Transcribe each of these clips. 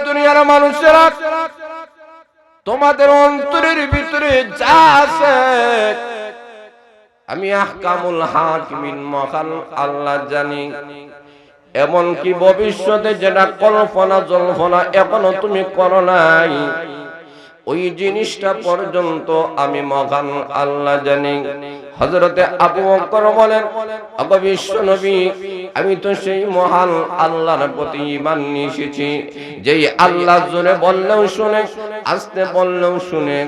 দুনিয়ার মানুষেরা, তোমাদের অন্তরের ভিতরে যা আছে আমি আহকামুল হাকিমিন মহান আল্লাহ জানি। এমনকি ভবিষ্যতে যেটা কল্পনা জল্পনা এখনো তুমি করো নাই, ওই জিনিসটা পর্যন্ত আমি মহান আল্লাহ জানি। হযরতে আবু বকর বলেন, ওগো বিশ্ব নবী, আমি তো সেই মহান আল্লাহর প্রতি ঈমান নিয়ে এসেছি, যেই আল্লাহ জোরে বললেও শুনে, আস্তে বললেও শুনে।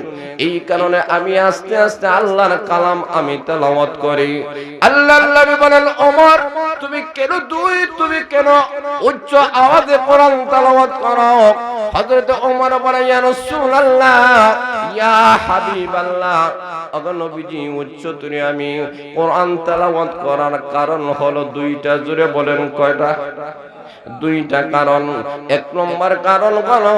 এই কারণে আমি আস্তে আস্তে আল্লাহর কালাম আমি তেলাওয়াত করি। আল্লাহর নবী বলেন, ওমর তুমি কেন উচ্চ আওয়াজে কোরআন তেলাওয়াত করো? হযরতে ওমর বলেন, ইয়া রাসূলুল্লাহ, ইয়া হাবিবাল্লাহ, ওগো নবীজি, উচ্চতরে আমি কোরআন তেলাওয়াত করার কারণ হলো দুইটা। জোরে বলেন কয়টা? দুইটা কারণ। এক নম্বর কারণ হলো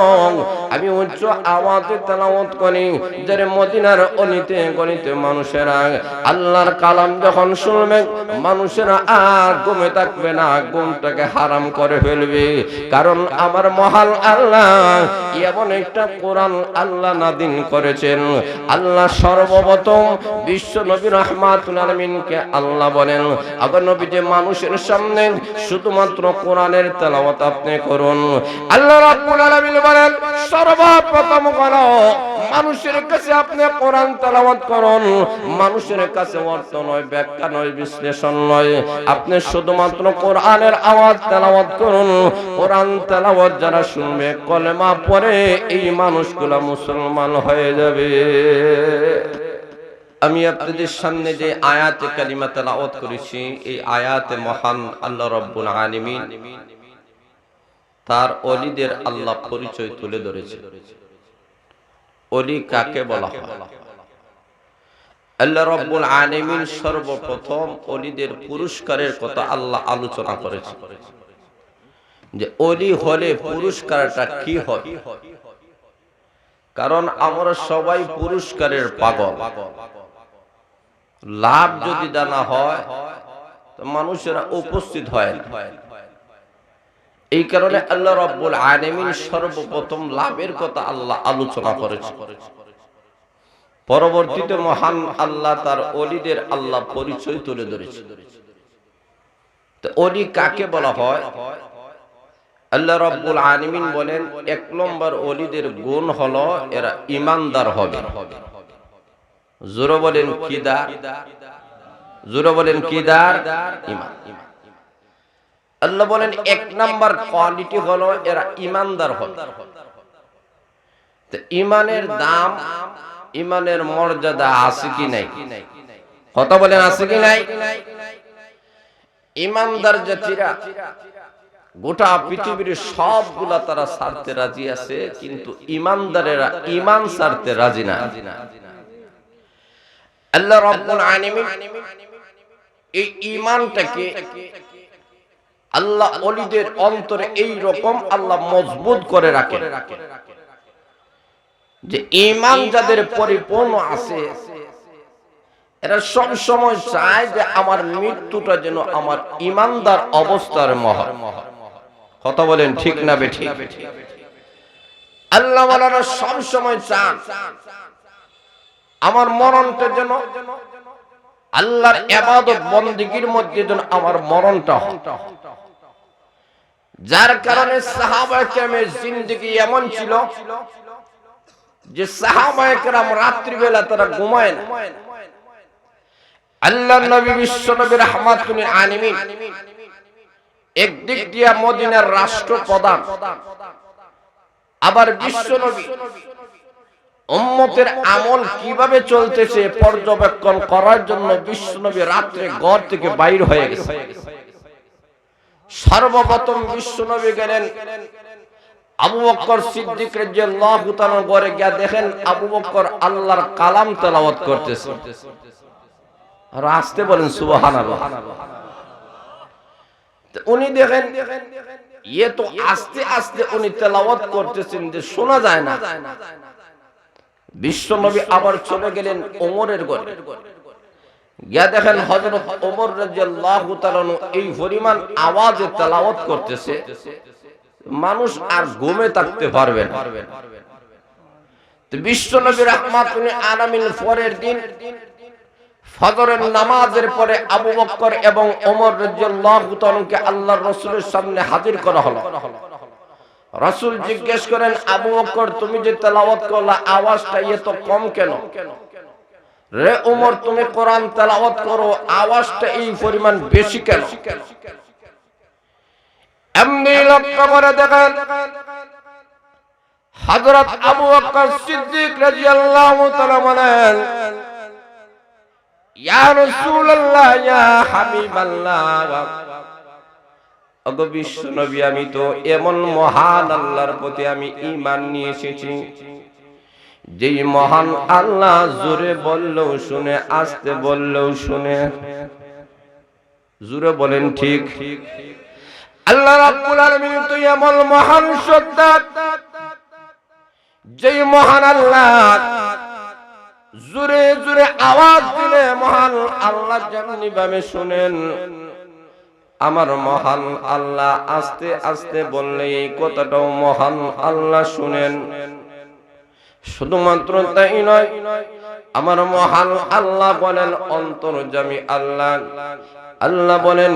আমি উচ্চ আওয়াজে তেলাওয়াত করি, যারা মদিনার অলিতে গলিতে মানুষেরা আল্লাহর কালাম যখন শুনবে, মানুষেরা আর ঘুমে থাকবে না, ঘুমটাকে হারাম করে ফেলবে। কারণ আমার মহান আল্লাহ এমন একটা কোরআন আল্লাহ নাযিল করেছেন। আল্লাহ সর্বপ্রথম বিশ্ব নবী রাহমাতুল আলামিনকে আল্লাহ বলেন, আবার নবী যে মানুষের সামনে শুধুমাত্র কোরআনের তেলাওয়াত আপনি করুন। আল্লাহ রাব্বুল আলামিন বলেন, সর্বপ্রথম করো মানুষের কাছে আপনি কোরআন তেলাওয়াত করুন। মানুষের কাছে অর্থ নয়, ব্যাখ্যা নয়, বিশ্লেষণ নয়, আপনি শুধুমাত্র কোরআনের আওয়াজ তেলাওয়াত করুন। কোরআন তেলাওয়াত যারা শুনবে, কলেমা পড়ে, এই মানুষগুলো মুসলমান হয়ে যাবে। আমি আপনাদের সামনে যে আয়াতে কালিমা তেলাওয়াত করেছি, এই আয়াতে মহান আল্লাহ রাব্বুল আলামিন তার ওলিদের আল্লাহ পরিচয় তুলে ধরেছে। ওলি কাকে বলা হয়? আল্লাহ রাব্বুল আলামিন সর্বপ্রথম ওলিদের পুরস্কারের কথা আল্লাহ আলোচনা করেছে, যে ওলি হলে পুরস্কারটা কি হবে। কারণ আমরা সবাই পুরস্কারের পাগল। লাভ যদি জানা হয় তো মানুষেরা উপস্থিত হয় না। এই কারণে আল্লাহ রাব্বুল আলামিন সর্বপ্রথম লাভের কথা আল্লাহ আলোচনা করেছে। পরবর্তীতে মহান আল্লাহ তার ওলিদের আল্লাহ পরিচয় তুলে ধরেছে। তো ওলি কাকে বলা হয়? আল্লাহ রাব্বুল আলামিন বলেন, এক নম্বর ওলিদের গুণ হলো এরা ঈমানদার হবে। জোরে বলেন কিদার? জোরে বলেন কিদার? ঈমান। আল্লাহ বলেন এক নাম্বার কোয়ালিটি হলো এরা ঈমানদার হবে। তো ঈমানের দাম, ঈমানের মর্যাদা আছে কি নাই? কথা বলেন আছে কি নাই? ঈমানদার জাতিরা গোটা পৃথিবীর সবগুলা তারা ছাড়তে রাজি আছে, কিন্তু ঈমানদারেরা ঈমান ছাড়তে রাজি না। আল্লাহ রাব্বুল আলামিন এই ঈমানটাকে আল্লাহ ওলিদের অন্তরে এই রকম আল্লাহ মজবুত করে রাখে, যে ঈমান যাদের পরিপূর্ণ আছে, এরা সব সময় চায় যে আমার মৃত্যুটা যেন আমার ঈমানদার অবস্থার মহা। কথা বলেন ঠিক না বেঠিক? আল্লাহ ওয়ালারা সব সময় চান আমার মরণটা যেন আল্লাহর ইবাদত বন্দেগীর মধ্যে যেন আমার মরণটা হয়। যার কারণে সাহাবায়ে কেরামের জিন্দেগি এমন ছিল যে সাহাবায়ে কেরাম রাত্রি বেলা তারা ঘুমায় না। আল্লাহর নবী বিশ্ব নবী রাহমাতুল আলামিন একদিক দিয়ে মদিনার রাষ্ট্রপ্রধান, আবার বিশ্ব নবী উম্মতের আমল কিভাবে চলতেছে পর্যবেক্ষণ করার জন্য বিশ্ব নবী রাত্রে ঘর থেকে বাইর হয়ে গেছে। সর্বপ্রথম বিশ্ব নবী গেলেন আবু বকর সিদ্দিক রাদিয়াল্লাহু তাআলা ঘরে গিয়ে দেখেন আবু বকর আল্লাহর কালাম তেলাওয়াত করতেছে। আর আসতে বলেন সুবহানাল্লাহ। উনি দেখেন ইয়ে তো আস্তে আস্তে উনি তেলাওয়াত করতেছেন যে শোনা যায় না। বিশ্ব নবী আবার চলে গেলেন ওমরের ঘরে, গিয়া দেখেন হযরত ওমর রাদিয়াল্লাহু তাআলা এই পরিমাণ আওয়াজে তেলাওয়াত করতেছে মানুষ আর ঘুমে থাকতে পারবে না। বিশ্ব নবী রাহমাতুল আলামিন পরের দিন ফজরের নামাজের পরে আবু বকর এবং ওমর রাদিয়াল্লাহু তাআলাকে আল্লাহর রাসূলের সামনে হাজির করা হলো। রাসূল জিজ্ঞেস করেন, আবু বকর তুমি যে তেলাওয়াত করলা আওয়াজটা এত কম কেন? রে ওমর তুমি কোরআন তেলাওয়াত করো আওয়াজটা এই পরিমাণ বেশি কেন? এমনি লক্ষ্য করে দেখেন হযরত আবু বকর সিদ্দিক রাদিয়াল্লাহু তাআলা বলেন, ইয়া রাসূলুল্লাহ ইয়া হাবিবাল্লাহ, ওগো বিশ্ব নবী আমি তো এমন মহান আল্লাহর প্রতি আমি ঈমান নিয়ে এসেছি যেই মহান আল্লাহ জোরে বললেও শুনে আস্তে বললেও শুনে। জোরে বলেন ঠিক। আল্লাহ রাব্বুল আলামিন তো এমন মহান সত্তা যেই মহান আল্লাহ জোরে জোরে আওয়াজ দিলে মহান আল্লাহ যেমনি ভাবে শুনেন, আমার মহান আল্লাহ আস্তে আস্তে বললে এই কথাটাও মহান আল্লাহ শুনেন। শুধুমাত্র তাই নয়, আমার মহান আল্লাহ বলেন অন্তর্যামী আল্লাহ। আল্লাহ বলেন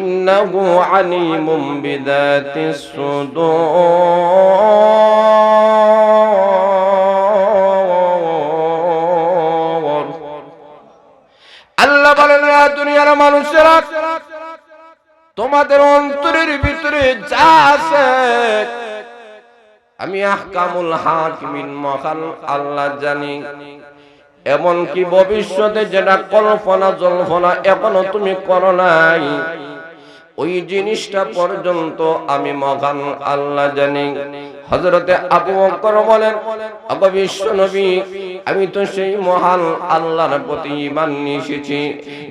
ইন্নাহু আলিমুম বিযাতিস সুদূর। আল্লাহ বলেন দুনিয়ার মানুষেরা তোমাদের অন্তরের ভিতরে যা আছে আমি আহকামুল হাকিমিন মহান আল্লাহ জানি। এমন কি ভবিষ্যতে যেটা কল্পনা জল্পনা এখনো তুমি করো নাই, ওই জিনিসটা পর্যন্ত আমি মহান আল্লাহ জানি। হযরতে আবু বকর বলেন, ওগো বিশ্ব নবী আমি তো সেই মহান আল্লাহর প্রতি ঈমান নিয়ে এসেছি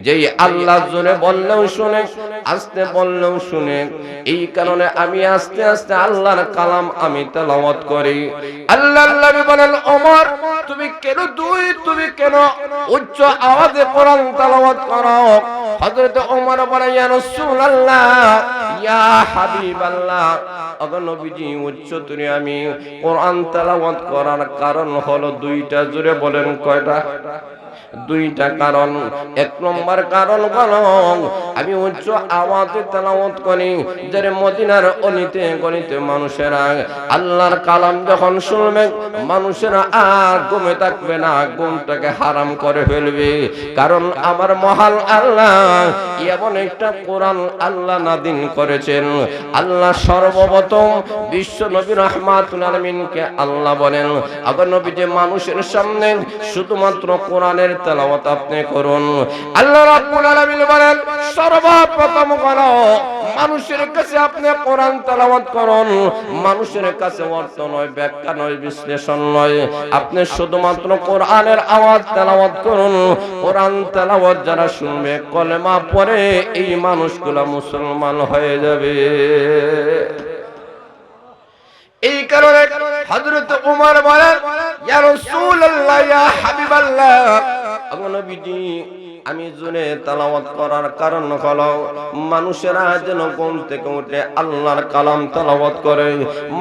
যেই আল্লাহ জোরে বললেও শুনে আস্তে বললেও শুনে। এই কারণে আমি আস্তে আস্তে আল্লাহর কালাম আমি তেলাওয়াত করি। আল্লাহর নবী বলেন, ওমর তুমি কেন উচ্চ আওয়াজে কোরআন তেলাওয়াত করো? হযরতে ওমর বলেন, ইয়া রাসূলুল্লাহ ইয়া হাবিবাল্লাহ, ওগো নবীজি উচ্চতরে আমি কোরআন তেলাওয়াত করার কারণ হলো দুইটা। জোরে বলেন কয়টা? দুইটা কারণ। এক নম্বর কারণ হলো আমি উচ্চ আওয়াজে তেলাওয়াত করি যারে মদিনার অলিতে গলিতে মানুষেরা আল্লাহর কালাম যখন শুনবে মানুষেরা আর ঘুমে থাকবে না, ঘুমটাকে হারাম করে ফেলবে। কারণ আমার মহান আল্লাহ এমন একটা কোরআন আল্লাহ নাযিল করেছেন। আল্লাহ সর্বপ্রথম বিশ্ব নবী রাহমাতুল আলামিনকে আল্লাহ বলেন, ওগো নবী যে মানুষের সামনে শুধুমাত্র কোরআনের তেলাওয়াত আপনি করুন। আল্লাহ রাব্বুল আলামিন বলেন সর্বপ্রথম করো মানুষের কাছে আপনি কোরআন তেলাওয়াত করুন। মানুষের কাছে অর্থ নয়, ব্যাখ্যা নয়, বিশ্লেষণ নয়, আপনি শুধুমাত্র কোরআনের আওয়াজ তেলাওয়াত করুন। কোরআন তেলাওয়াত যারা শুনবে কলেমা পড়ে এই মানুষগুলো মুসলমান হয়ে যাবে। এই কারণে হযরত ওমর বলেন, ইয়া রাসূলুল্লাহ ইয়া হাবিবাল্লাহ, ওগো নবীজি আমি জোরে তেলাওয়াত করার কারণ হলো মানুষেরা যেন ঘুম থেকে উঠে আল্লাহর কালাম তেলাওয়াত করে,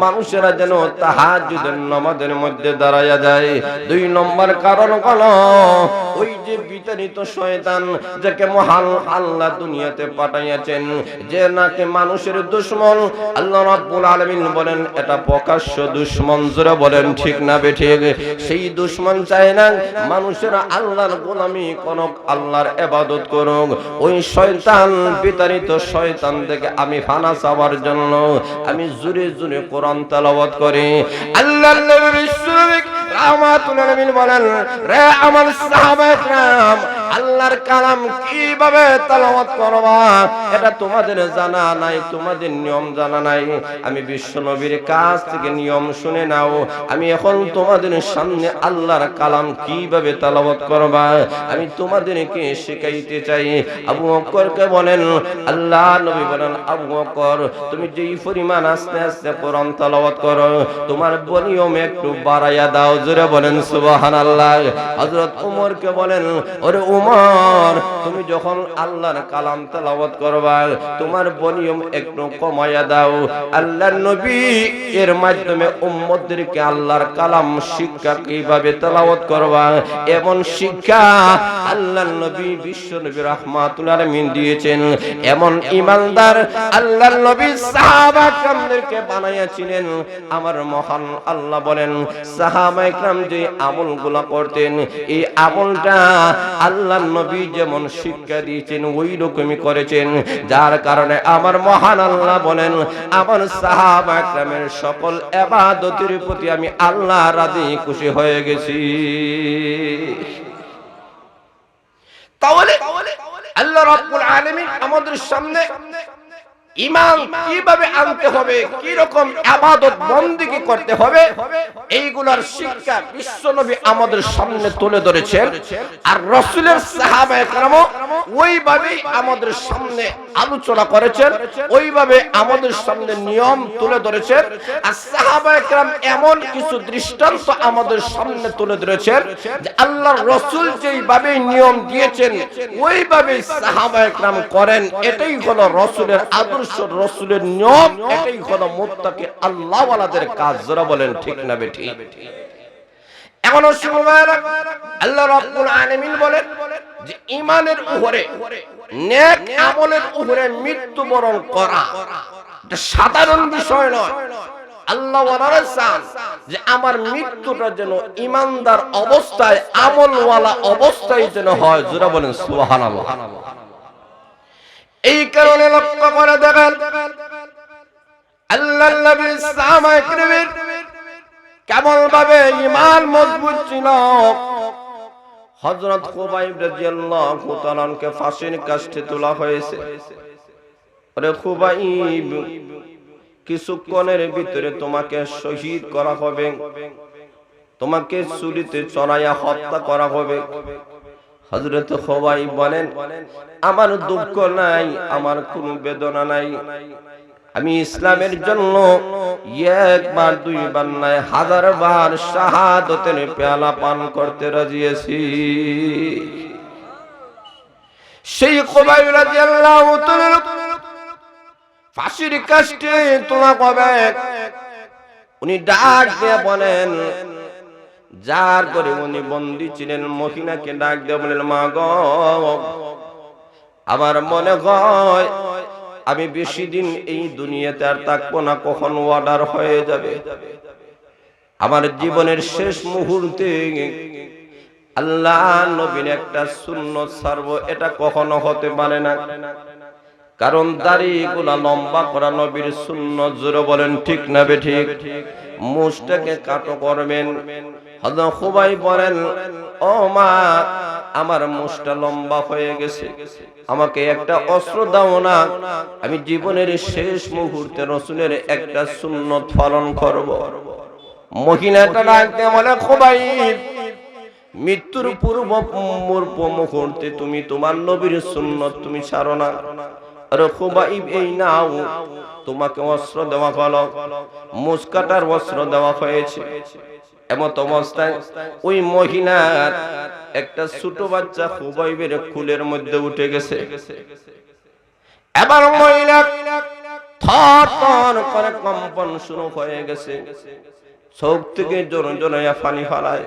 মানুষেরা যেন তাহাজ্জুদের নামাজের মধ্যে দাঁড়ায়া যায়। দুই নম্বর কারণ হলো ওই যে বিতাড়িত শয়তান যাকে মহান আল্লাহ দুনিয়াতে পাঠাইয়াছেন, যে নাকি মানুষের দুশমন, আল্লাহ রাব্বুল আলামিন বলেন এটা প্রকাশ্য দুশমন। জোরে বলেন ঠিক না বেঠিক? সেই দুশমন চায় না মানুষেরা আল্লাহর গোলামি করুক, আল্লাহর ইবাদত করুক। ওই শয়তান বিতাড়িত শয়তান থেকে আমি ফানা চাওয়ার জন্য আমি জোরে জোরে কোরআন তেলাওয়াত করি। আল্লাহর নবী বিশ্বনবী রাহমাতুল আলামিন বলেন, রে আমার সাহাবায়ে کرام আল্লাহর কালাম কিভাবে তেলাওয়াত করবা এটা তোমাদের জানা নাই, তোমাদের নিয়ম জানা নাই। আমি বিশ্ব নবীর কাছ থেকে নিয়ম শুনে নাও। আমি এখন তোমাদের সামনে আল্লাহর কালাম কিভাবে তেলাওয়াত করবা আমি তোমাদেরকে শেখাইতে চাই। আবু বকরকে বলেন, আল্লাহ নবী বলেন, আবু বকর তুমি যেই পরিমাণ আস্তে আস্তে কোরআন তেলাওয়াত করো তোমার ভলিউম একটু বাড়াইয়া দাও। জোরে বলেন সুবহানাল্লাহ। হযরত ওমরকে বলেন, ওরে উমর তুমি যখন আল্লাহর কালাম তেলাওয়াত করবা তোমার ভলিউম একটু কমায়া দাও। আল্লাহর নবী এর মাধ্যমে উম্মতদেরকে আল্লাহর কালাম শিক্ষা কিভাবে তেলাওয়াত করবা এমন শিক্ষা আল্লাহর নবী বিশ্ব নবী রাহমাতুল আলামিন দিয়েছেন। এমন ঈমানদার আল্লাহর নবী সাহাবা کرامদেরকে বানাইয়াছিলেন। আমার মহান আল্লাহ বলেন সাহাবা کرام যে আমলগুলো করতেন এই আমলটা আল্লাহর নবী যেমন শিক্ষা দিয়েছেন ওই রকমই করেছেন। যার কারণে আমার মহান আল্লাহ বলেন আমার সাহাবা کرامের সকল ইবাদতের প্রতি আমি আল্লাহ রাজি খুশি হয়ে গেছি। তাহলে আল্লাহ রাব্বুল আলামিন আমাদের সামনে ঈমান কিভাবে আনতে হবে, কি রকম ইবাদত বندگی করতে হবে এইগুলার শিক্ষা বিশ্বনবী আমাদের সামনে তুলে ধরেছেন। আর রাসূলের সাহাবায়ে কেরাম ওইভাবে আমাদের সামনে আলোচনা করেছেন, ওইভাবে আমাদের সামনে নিয়ম তুলে ধরেছেন। আর সাহাবায়ে কেরাম এমন কিছু দৃষ্টান্ত আমাদের সামনে তুলে ধরেছেন যে আল্লাহর রাসূল যেইভাবে নিয়ম দিয়েছেন ওইভাবে সাহাবায়ে কেরাম করেন। এটাই হলো রাসূলের আদর্শ, রাসূলের নিয়ম, এটাই হলো মুত্তাকি আল্লাহওয়ালাদের কাজ। যারা বলেন ঠিক না বেঠিক? এখন শুনুন আল্লাহ রাব্বুল আলামিন বলেন যে ঈমানের উপরে নেক আমলের উপরে মৃত্যুবরণ করা এটা সাধারণ বিষয় নয়। আল্লাহ ওয়ালারা চান যে আমার মৃত্যুটা যেন ঈমানদার অবস্থায় আমলওয়ালা অবস্থায় যেন হয়। যারা বলেন সুবহানাল্লাহ। এই কারণে লক্ষ্য করে দেখেন আল্লাহর নবী সাহাবায়ে কেরামের কেমন ভাবে ঈমান মজবুত ছিল। হযরত খুবাইব রাদিয়াল্লাহু তাআলা কে ফাঁসির কাস্টে তোলা হয়েছে। আরে খুবাইব কিছুক্ষণের ভিতরে তোমাকে শহীদ করা হবে, তোমাকে ছুরিতে চড়াইয়া হত্যা করা হবে। হযরত খুবাইব বলেন আমার দুঃখ নাই, আমার কোনো বেদনা নাই, আমি ইসলামের জন্য একবার দুইবার নয় হাজার বার শাহাদাতের পেয়ালা পান করতে রাজি আছি। সেই খুবাইব রাদিয়াল্লাহু তাআলা ফাঁসির কাস্টে তোলা হবে। উনি ডাক দিয়ে বলেন যার করে উনি বন্দী ছিলেন মহিলাকে ডাক দিয়ে বলেন মা গো আমার মনে হয় আমি বেশি দিন এই দুনিয়াতে আর থাকবো না, কখন অর্ডার হয়ে যাবে। আমার জীবনের শেষ মুহূর্তে আল্লাহ নবীর একটা সুন্নাত ছাড়বো, এটা কখনো হতে পারে না। কারণ দাড়িগুলা লম্বা করা নবীর সুন্নাত। জোরে বলেন ঠিক না বেঠিক? মুছটাকে কাটো করবেন। হযরত খুবাইব বলেন ও মা আমার মুছটা লম্বা হয়ে গেছে, আমাকে একটা অস্ত্র দাও না, আমি জীবনের শেষ মুহূর্তে রাসূলের একটা সুন্নাত পালন করব। মহিলাটা ডাকতে বলে খুবাইব মৃত্যুর পূর্ব মুহূর্তে তুমি তোমার নবীর সুন্নাত তুমি ছাড়ো না। আরে খুবাইব এই নাও তোমাকে অস্ত্র দেওয়া হলো, মুছ কাটার অস্ত্র দেওয়া হয়েছে। এমত অবস্থায় ওই মহিলার একটা ছোট বাচ্চা খুবাইবের কুলের মধ্যে উঠে গেছে। এবার মহিলা থর থর করে কম্পন শুরু হয়ে গেছে, চোখ থেকে জোরে জোরে পানি ফেলায়।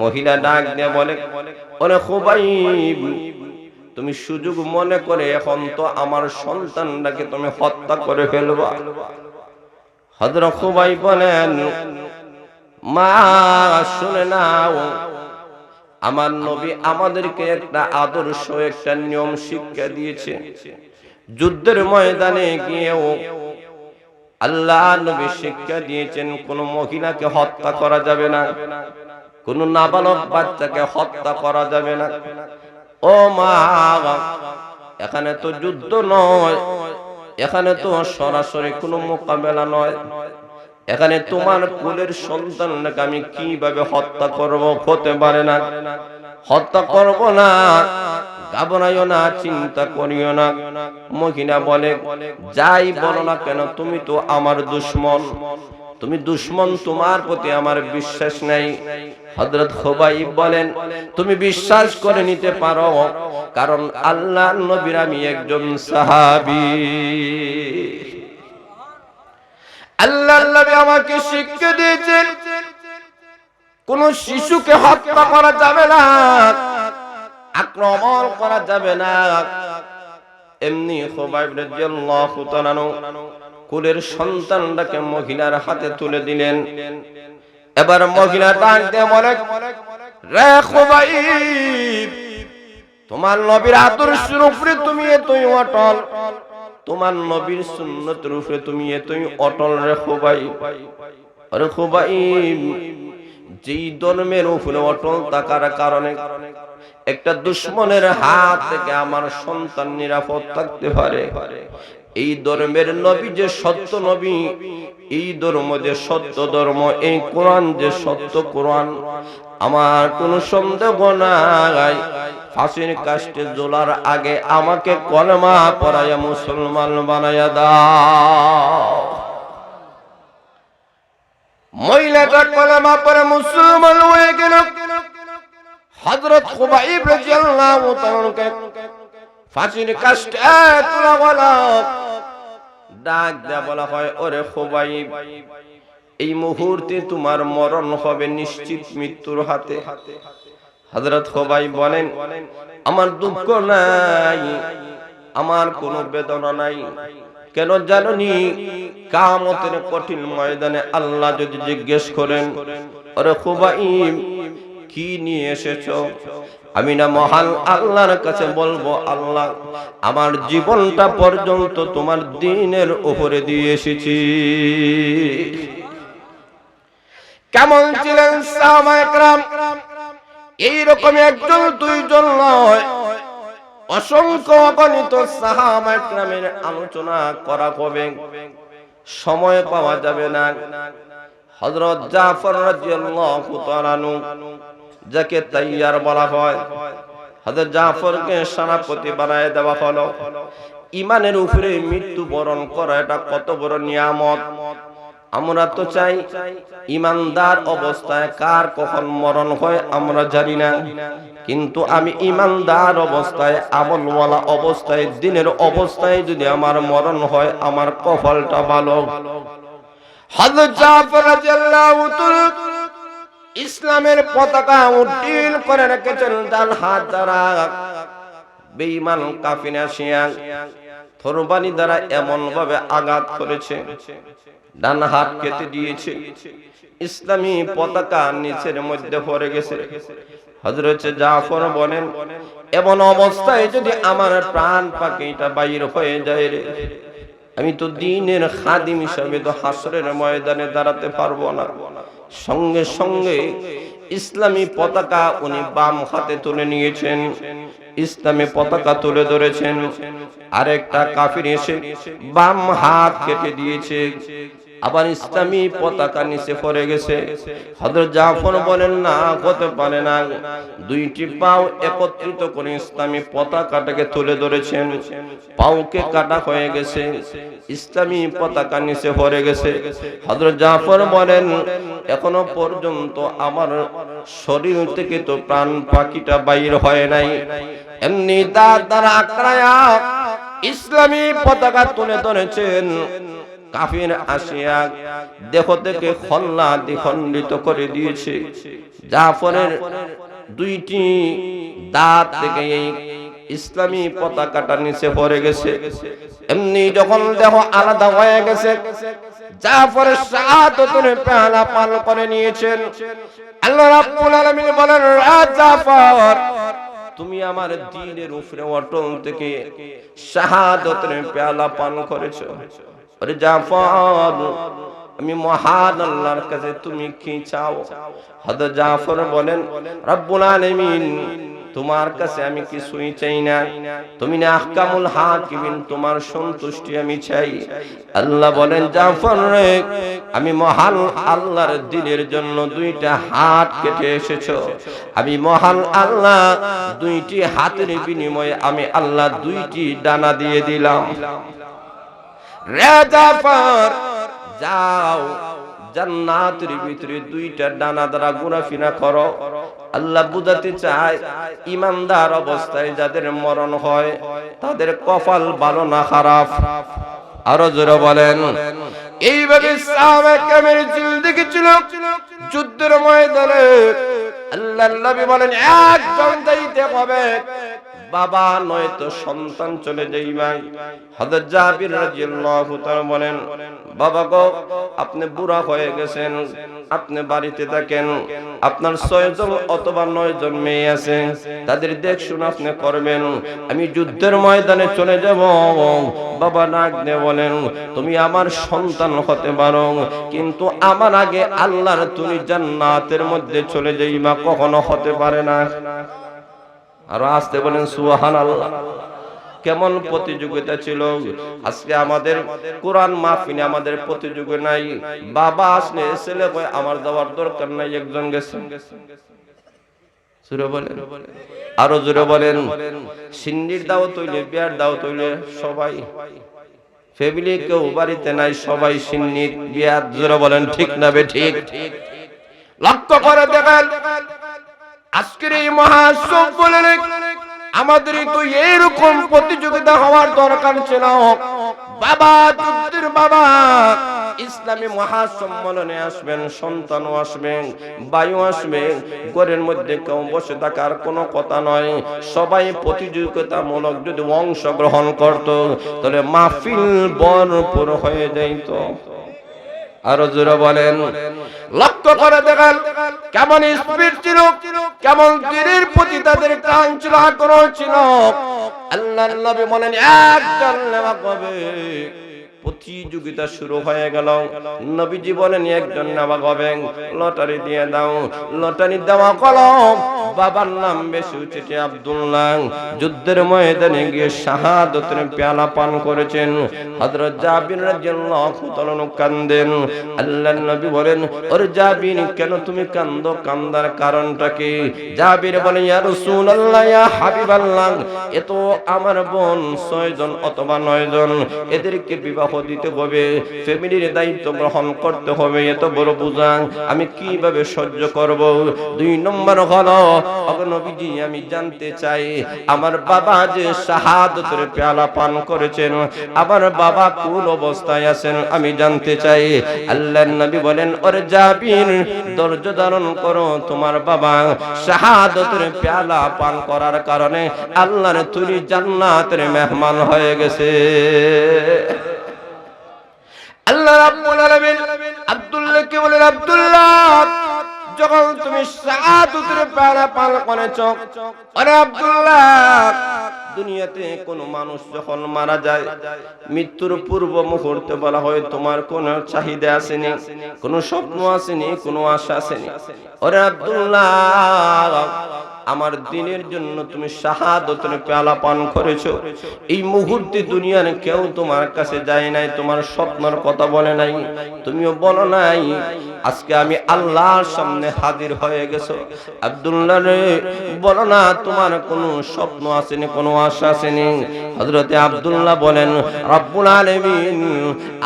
মহিলা ডাক দিয়ে বলে ওরে খুবাইব তুমি সুযোগ মনে করে এখন তো আমার সন্তানটাকে তুমি হত্যা করে ফেলবা। হযরত খুবাইব বলেন মা শুনে নাও, আমার নবী আমাদেরকে একটা আদর্শ একটা নিয়ম শিক্ষা দিয়েছে। যুদ্ধের ময়দানে গিয়েও আল্লাহ নবী শিক্ষা দিয়েছেন কোন মহিলাকে হত্যা করা যাবে না, কোন নাবালক বাচ্চাকে হত্যা করা যাবে না। ও মা এখানে তো যুদ্ধ নয়, এখানে তো সরাসরি কোনো মোকাবেলা নয়, এখানে তোমার কোলের সন্তানকে আমি কিভাবে হত্যা করব? হতে পারে না, হত্যা করব না, ঘাবড়াইও না, চিন্তা করিও না। মহিলা বলে যাই বলো না কেন তুমি তো আমার দুশমন, তুমি দুশমন, তোমার প্রতি আমার বিশ্বাস নাই। হযরত খুবাইব বলেন তুমি বিশ্বাস করে নিতে পারো, কারণ আল্লাহর নবীর আমি একজন সাহাবী। আল্লাহর নবী আমাকে শিক্ষা দিয়েছেন কোন শিশুকে হত্যা করা যাবে না, আক্রমণ করা যাবে না। এমনি খুবাইব রাদিয়াল্লাহু তাআলা কুলের সন্তানটাকে মহিলার হাতে তুলে দিলেন। এবার মহিলা ডাক দিয়ে বলে, রে খুবাইব, তোমার নবীর আদর্শের উপরে তুমি এতই অটল, তোমার নবীর সুন্নতের উপরে তুমি এতই অটল রে খুবাইব। আরে খুবাইব, যেই ধর্মের উপরে অটল থাকার কারণে একটা দুশমনের হাত থেকে আমার সন্তান নিরাপদ থাকতে পারে, এই ধর্মের নবী যে সত্য নবী, এই ধর্ম যে সত্য ধর্ম, এই কোরআন যে সত্য কোরআন, আমার কোনো সন্দেহ নাই। ফাঁসির কাস্টে ঝোলার আগে আমাকে কলেমা পড়াইয়া মুসলমান বানাইয়া দাও। মহিলাটা কলেমা পড়ে মুসলমান হয়ে গেল। হযরত খুবাইব রাদিয়াল্লাহু তাআলাকে ফাঁসির কাস্টে তোলা হলো। ডাক দেয়া বলা হয়, ওরে খুবাইব, এই মুহূর্তে তোমার মরণ হবে নিশ্চিত মৃত্যুর হাতে। হযরত খুবাইব বলেন, আমার দুঃখ নাই, আমার কোনো বেদনা নাই। কেন জানোনি? কিয়ামতের কঠিন ময়দানে আল্লাহ যদি জিজ্ঞেস করেন, ওরে খুবাইব কি নিয়ে এসেছো, আমি না মহান আল্লাহর কাছে বলবো, আল্লাহ আমার জীবনটা পর্যন্ত তোমার দ্বীনের উপরে দিয়ে এসেছি। কেমন ছিলেন সাহাবায়ে কেরাম? এইরকম একজন দুইজন নয়, অসংখ্য অগণিত সাহাবায়ে কেরামের আলোচনা করা হবে, সময় পাওয়া যাবে না। হযরত জাফর রাদিয়াল্লাহু তাআলা আনহু, যাকে তাইয়ার বলা হয়, হযরত জাফরকে সেনাপতি বানায় দেওয়া হলো। ঈমানের উপরে মৃত্যুবরণ করা এটা কত বড় নিয়ামত। আমরা তো চাই ঈমানদার অবস্থায় কার কখন মরণ হয় আমরা জানি না, কিন্তু আমি ঈমানদার অবস্থায়, আমলওয়ালা অবস্থায়, দ্বীনের অবস্থায় যদি আমার মরণ হয়, আমার কপালটা ভালো। হযরত জাফর রাদিয়াল্লাহু তাআলা ইসলামের পতাকা উড্ডীন করে রেখেছেন ডান হাত দ্বারা। বেঈমান কাফির আসিয়া তরবারি দ্বারা এমন ভাবে আঘাত করেছে, ডান হাত কেটে দিয়েছে, ইসলামী পতাকা নিচের মধ্যে পড়ে গেছে। হযরত জাফর বলেন, এমন অবস্থায় যদি আমার প্রাণ পাখিটা বাইর হয়ে যায় রে, আমি তো দ্বীনের খাদিম হিসেবে তো হাসরের ময়দানে দাঁড়াতে পারবো না। সঙ্গে সঙ্গে ইসলামী পতাকা উনি বাম হাতে তুলে নিয়েছেন, ইসলামী পতাকা তুলে ধরেছেন। আরেকটা কাফির এসে বাম হাত কেটে দিয়েছে, আবার ইসলামী পতাকা নিচে পড়ে গেছে। হযরত জাফর বলেন, না হতে পারে না, দুইটি পাও একত্রিত করে ইসলামী পতাকাটাকে তুলে ধরেছেন, পাওকে কাটা হয়ে গেছে, ইসলামী পতাকা নিচে পড়ে গেছে। হযরত জাফর বলেন, এখনো পর্যন্ত আমার শরীর থেকে তো প্রাণ পাখিটা বাইর হয় নাই। এমনি তার দ্বারা আক্রায়া ইসলামী পতাকা তুলে ধরেছেন। কাফির আসিয়া দেহ থেকে খল্লা দ্বিখণ্ডিত করে দিয়েছে। জাফরের দুইটি দাঁত থেকে এই ইসলামী পতাকাটা নিচে পড়ে গেছে। এমনি যখন দেহ আলাদা হয়ে গেছে, জাফরের শাহাদাতের পেয়ালা পান করে নিয়েছেন। আল্লাহ রাব্বুল আলামিন বলেন, জাফর তুমি আমার দ্বীনের উপরে অটল থেকে শাহাদাতের পেয়ালা পান করেছো। আরে জাফর, আমি মহান আল্লাহর কাছে তুমি কি চাও? হযরত জাফর বলেন, রব্বুল আলামিন তোমার কাছে আমি কিছুই চাই না, তুমি না আহকামুল হাকিমিন, তোমার সন্তুষ্টি আমি চাই। আল্লাহ বলেন, জাফর রে, আমি মহান আল্লাহর দ্বীনের জন্য দুইটা হাত কেটে এসেছো, আমি মহান আল্লাহ দুইটি হাতের বিনিময়ে আমি আল্লাহ দুইটি ডানা দিয়ে দিলাম। রে জাফর, যাও জান্নাতের ভিতরে দুইটা ডানা দ্বারা ঘোরাফেরা করো। আল্লাহ বুঝাতে চায় ঈমানদার অবস্থায় যাদের মরণ হয় তাদের কপাল ভালো না খারাপ। আরো জোরে বলেন। এইভাবে সাহাবায়ে কেরামের জিন্দেগি ছিল। যুদ্ধের ময়দানে আল্লাহর নবী বলেন একজন যাইতে হবে, বাবা নয়তো সন্তান চলে যাইবা। হযরত জাবির রাদিয়াল্লাহু তাআলা বলেন, বাবা গো আপনি বুড়া হয়ে গেছেন, আপনি বাড়িতে থাকেন, আপনার 6 জন অথবা 9 জন মেয়ে আছে, তাদের দেখশুন আপনি করবেন, আমি যুদ্ধের ময়দানে চলে যাব। বাবা নাক দিয়ে বলেন, তুমি আমার সন্তান হতে পারো, কিন্তু আমার আগে আল্লাহর তুমি জান্নাতের মধ্যে চলে যাইবা, কখনো হতে পারে না। আর আসতে বলেন সুবহানাল্লাহ। কেমন প্রতিযোগিতা ছিল। আজকে আমাদের কোরআন মাহফিলে আমাদের প্রতিযোগিতা নাই। বাবা আসলে ছেলে কয় আমার যাওয়ার দরকার নাই, একজন গেছে। জোরে বলেন, আরো জোরে বলেন। সিন্নির দাওয়াত হইলে, বিয়ার দাওয়াত হইলে সবাই ফ্যামিলি, কেউ বাড়িতে নাই, সবাই সিন্নির বিয়ার। জোরে বলেন ঠিক না বে ঠিক? লক্ষ্য করে দেখেন আজকের এই মহাসম্মেলনে আমাদের তো এরকম প্রতিযোগিতা হওয়ার দরকার ছিল। বাবা যুদ্ধের বাবা ইসলামী মহাসম্মেলনে আসবেন, সন্তানও আসবেন, ভাইও আসবেন, ঘরের মধ্যে কেউ বসে থাকার কোনো কথা নয়। সবাই প্রতিযোগিতামূলক যদি অংশগ্রহণ করত তাহলে মাহফিল ভরপুর হয়ে যাইত। আরো জোরে বলেন। লক্ষ্য করে দেখেন কেমন স্পিড ছিল, কেমন তীরের প্রতি তাদের কান ছিল, আগ্রহ ছিল। আল্লাহর নবী বলেন একজন নেওয়া হবে। প্রতিযোগিতা শুরু হয়ে গেল। নবীজি বলেন একজন নেওয়া হবে, লটারি দিয়ে দাও। লটারি দেওয়া কলম, বাবার নাম বেশি উঠেছে আব্দুল্লাহ। যুদ্ধের ময়দানে গিয়ে শাহাদাতের পেয়ালা পান করেছেন। হযরত জাবির রাদিয়াল্লাহু তাআলা কান্দেন। আল্লাহর নবী বলেন, ওরে জাবির কেন তুমি কান্দো? কান্দার কারণটা কি? জাবির বলে, ইয়া রাসূলুল্লাহ, ইয়া হাবিবাল্লাহ, এ তো আমার বোন 6 জন অথবা 9 জন, এদেরকে বিবাহ দিতে হবে, ফ্যামিলির দায়িত্ব গ্রহণ করতে হবে, এত বড় বোঝা আমি কিভাবে সহ্য করব? 2 নম্বর হলো, ওগো নবীজি আমি জানতে চাই আমার বাবা যে শাহাদাতের পেয়ালা পান করেছেন, আমার বাবা কোন অবস্থায় আছেন আমি জানতে চাই। আল্লাহর নবী বলেন, ওরে জাবির ধৈর্য ধারণ করো, তোমার বাবা শাহাদাতের পেয়ালা পান করার কারণে আল্লাহর তুমি জান্নাতের মেহমান হয়ে গেছে। আল্লাহ রাব্বুল আলামিন আব্দুল্লাহকে বলেন, আব্দুল্লাহ যখন তুমি শাহাদাতের পেয়ালা পান করেছো, আরে আব্দুল্লাহ দুনিয়াতে কোন মানুষ যখন মারা যায় মৃত্যুর পূর্ব মুহূর্তে বলা হয় তোমার কোন চাহিদা আসেনি, কোন স্বপ্ন আসেনি, কোন আশা আসেনি? আরে আব্দুল্লাহ আমার দিনের জন্য তুমি শাহাদাতের পেয়ালা পান করেছো, এই মুহূর্তে দুনিয়ার কেউ তোমার কাছে যায় নাই, তোমার স্বপ্নের কথা বলে নাই, তুমিও বলো নাই, আজকে আমি আল্লাহর সামনে হাজির হয়ে গেছো। আব্দুল্লাহ রে বলো না তোমার কোনো স্বপ্ন আসেনি, কোনো আশা আসেনি? হযরতে আব্দুল্লাহ বলেন, রব্বুল আলামিন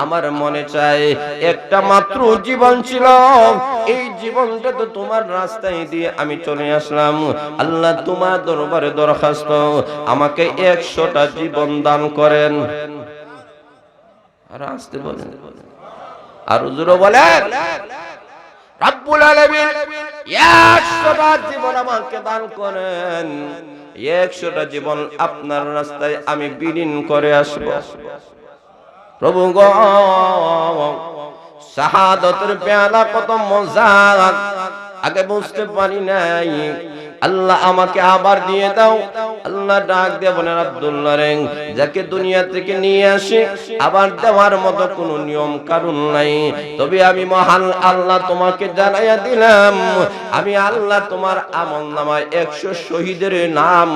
আমার মনে চায় একটা মাত্র জীবন ছিল, এই জীবনটা তো তোমার রাস্তায় দিয়ে আমি চলে আসলাম, আল্লাহ তোমার দরবারে দরখাস্ত আমাকে 100টা জীবন দান করেন। আর আসতে বলেন, আর জোরে বলেন, রব্বুল আলামিন 100টা জীবন আমাকে দান করেন, 100টা জীবন আপনার রাস্তায় আমি বিলীন করে আসব। প্রভু গো শাহাদাতের পেয়ালা কত মজা, আগে বুঝতে পারি নাই, আল্লাহ আমাকে আবার দিয়ে দাও। আল্লাহ ডাক দিয়ে বলেন, আব্দুল্লাহ রে যাকে দুনিয়া থেকে নিয়ে আসে আবার দেওয়ার মতো কোনো নিয়ম কারণ নাই, তবে আমি মহান আল্লাহ তোমাকে জানাইয়া দিলাম, আমি আল্লাহ তোমার আমলনামায় 100 শহীদের নাম,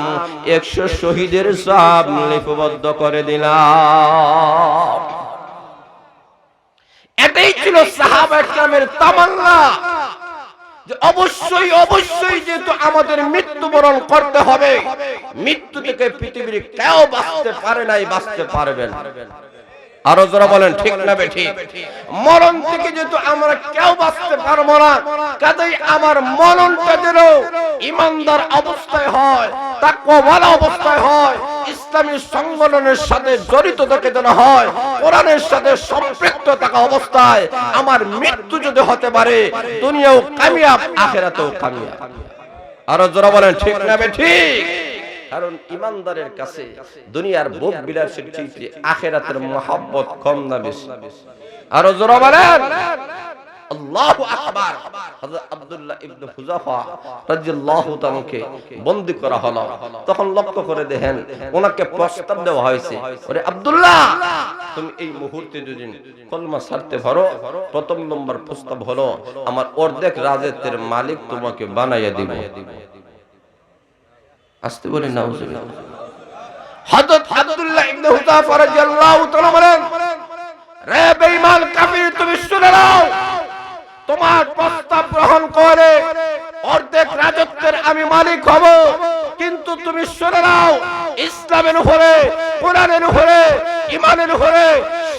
100 শহীদের সওয়াব লিপিবদ্ধ করে দিলাম। এটাই ছিল সাহাবায়ে কেরামের তামান্না, যে অবশ্যই অবশ্যই যেহেতু আমাদের মৃত্যুবরণ করতে হবে, মৃত্যু থেকে পৃথিবীর কেউ বাঁচতে পারে নাই, বাঁচতে পারবে না। আরো যারা বলেন ঠিক না বেঠিক? মরণ থেকে যেহেতু আমরা কেউ বাঁচতে পারবো না, কাজেই আমার মরণটা যেন ইমানদার অবস্থায় হয়, তাকওয়াওয়ালা অবস্থায় হয়, ইসলামী সংগঠনের সাথে জড়িত থেকে যেন হয়, কোরআনের সাথে সম্পৃক্ত থাকা অবস্থায় আমার মৃত্যু যদি হতে পারে, দুনিয়াও কামিয়াব, আখিরাতেও কামিয়াব। আরো যারা বলেন ঠিক না বেঠিক? কারণ ইমানদারের কাছে দুনিয়ার ভোগ বিলাসের চেয়ে আখিরাতের মহব্বত কম না বেশি? আরো জোরে বলেন আল্লাহু আকবার। হযরত আব্দুল্লাহ ইবনে হুযাফা রাদিয়াল্লাহু তাআলাকে বন্দী করা হলো। তখন লক্ষ্য করে দেখেন ওনাকে প্রস্তাব দেওয়া হয়েছে, ওরে আব্দুল্লাহ, তুমি এই মুহূর্তে যদি কলমা ছাড়তে পারো, প্রথম নম্বর প্রস্তাব হলো আমার অর্ধেক রাজত্বের মালিক তোমাকে বানাইয়া দিব। আসতে বলেন নাউজুবিল্লাহ। হযরত আব্দুল্লাহ ইবনে হুযাফা রাদিয়াল্লাহু তাআলা বলেন, রে বেঈমান কাফির, তুমি শুনে নাও, তোমার প্রস্তাব গ্রহণ করে অর্ধেক রাজত্বের আমি মালিক হব, কিন্তু তুমি শুনে নাও, ইসলামের উপরে, কোরআনের উপরে, ঈমানের উপরে